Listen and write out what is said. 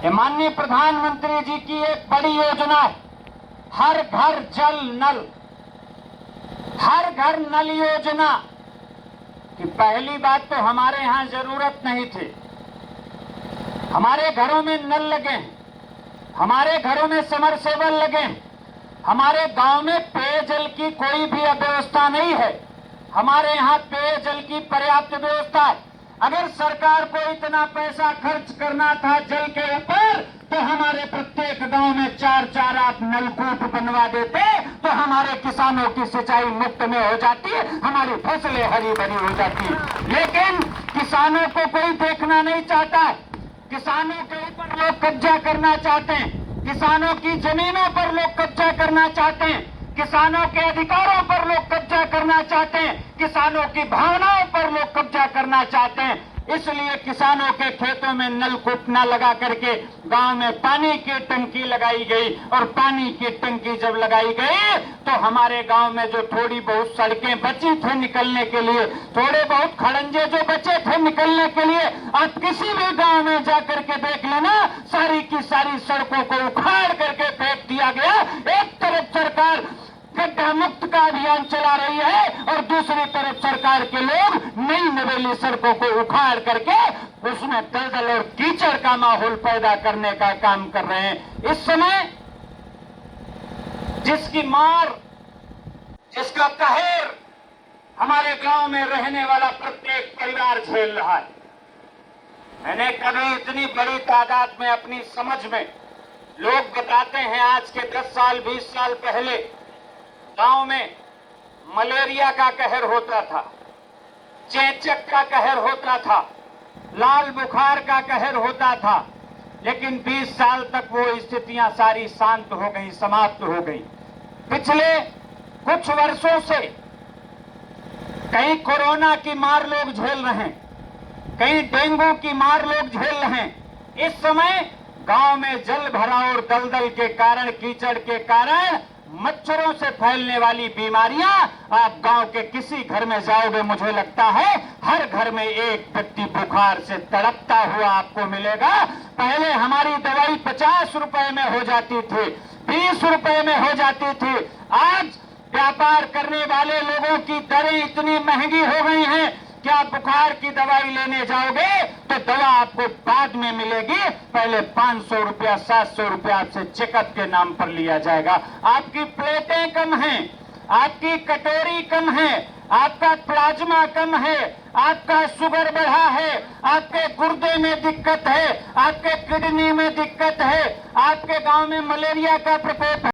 कि माननीय प्रधानमंत्री जी की एक बड़ी योजना है, हर घर जल नल, हर घर नल योजना कि पहली बात तो हमारे यहां जरूरत नहीं थी। हमारे घरों में नल लगे हैं, हमारे घरों में समरसेबल लगे हैं, हमारे गांव में पेयजल की कोई भी अव्यवस्था नहीं है। हमारे यहाँ पेयजल की पर्याप्त व्यवस्था है। अगर सरकार को इतना पैसा खर्च करना था जल के ऊपर तो हमारे प्रत्येक गांव में 4-4 आप नलकूप बनवा देते तो हमारे किसानों की सिंचाई मुफ्त में हो जाती, हमारी फसलें हरी भरी हो जाती। लेकिन किसानों को कोई देखना नहीं चाहता है। किसानों के ऊपर लोग कब्जा करना चाहते हैं, किसानों की जमीनों पर लोग कब्जा करना चाहते हैं, किसानों के अधिकारों पर लोग कब्जा करना चाहते हैं, किसानों की भावनाओं पर लोग कब्जा करना चाहते हैं। इसलिए किसानों के खेतों में नलकूप न लगा करके गांव में पानी की टंकी लगाई गई और पानी की टंकी जब लगाई गई तो हमारे गांव में जो थोड़ी बहुत सड़कें बची थे निकलने के लिए, थोड़े बहुत खड़ंजे जो बचे थे निकलने के लिए, आप किसी भी गांव में जाकर के देख लेना, सारी की सारी सड़कों को उखाड़ करके फेंक दिया गया। एक तरफ सरकार गड्ढा मुक्त का अभियान चला रही है और दूसरी तरफ सरकार के लोग नई नवेली सड़कों को उखाड़ करके उसमें दलदल और कीचड़ का माहौल पैदा करने का काम कर रहे हैं। इस समय जिसकी मार, जिसका कहर हमारे गांव में रहने वाला प्रत्येक परिवार झेल रहा है। मैंने कभी इतनी बड़ी तादाद में अपनी समझ में, लोग बताते हैं आज के 10 साल 20 साल पहले गांव में मलेरिया का कहर होता था, चेचक का कहर होता था, लाल बुखार का कहर होता था, लेकिन 20 साल तक वो स्थितियां सारी शांत हो गई, समाप्त हो गई। पिछले कुछ वर्षों से कहीं कोरोना की मार लोग झेल रहे हैं, कहीं डेंगू की मार लोग झेल रहे हैं। इस समय गांव में जल भराव और दलदल के कारण, कीचड़ के कारण, मच्छरों से फैलने वाली बीमारियां, आप गांव के किसी घर में जाओगे मुझे लगता है हर घर में एक व्यक्ति बुखार से तड़पता हुआ आपको मिलेगा। पहले हमारी दवाई 50 रुपए में हो जाती थी, 20 रुपए में हो जाती थी। आज व्यापार करने वाले लोगों की दरें इतनी महंगी हो गई हैं कि आप बुखार की दवाई लेने जाओगे तो दवा आपको बाद में मिलेगी, पहले 500 रुपया 700 रुपया आपसे चेकअप के नाम पर लिया जाएगा। आपकी प्लेटें कम हैं, आपकी कटोरी कम है, आपका प्लाज्मा कम है, आपका शुगर बढ़ा है, आपके गुर्दे में दिक्कत है, आपके किडनी में दिक्कत है, आपके गांव में मलेरिया का प्रकोप है।